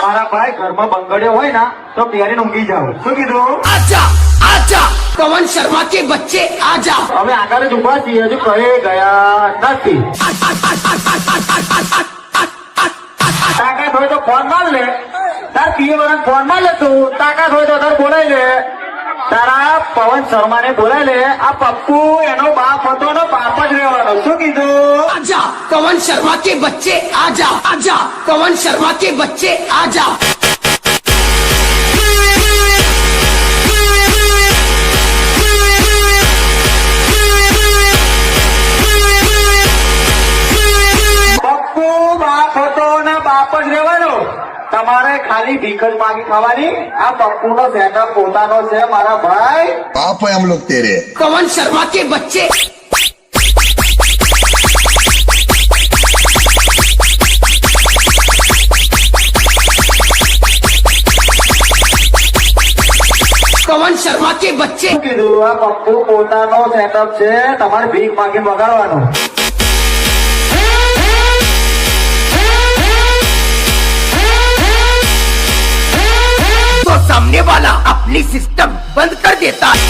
મારા ભાઈ ઘરમાં બંગડ્યો હોય ને તો પહેરીને ઊંઘી જાવ. શું કીધું? आजा आजा पवन शर्मा के बच्चे आजा હવે આગળ જ ઉભા છીએ, હજુ કહે ગયા નથી. તાકાત હોય તો ફોન માર લે, તાર પીએ વાળા ફોન માર લે તું. તાકાત હોય તો તાર બોલાય લે, તારા પવન શર્મા ને બોલાય લે. આ પપ્પુ એનો બાપ હતો ને બાપ જ રહેવાનો. શું કીધું? आजा पवन शर्मा के बच्चे आजा आजा पवन शर्मा के बच्चे आजा પપ્પુ બાપ હતો ને બાપ જ રહેવાનો. તમારે ખાલી ભીખ જ માગી ખાવાની. આ પપ્પુ નો સેટઅપ પોતાનો છે મારા ભાઈ. पाप है हम लोग तेरे। पवन शर्मा के बच्चे पवन शर्मा के बच्चे શું કીધું? આ પપ્પુ પોતાનો સેટઅપ છે, તમારે ભીખ માગીને વગાડવાનું. तो सामने वाला अपनी सिस्टम बंद कर देता है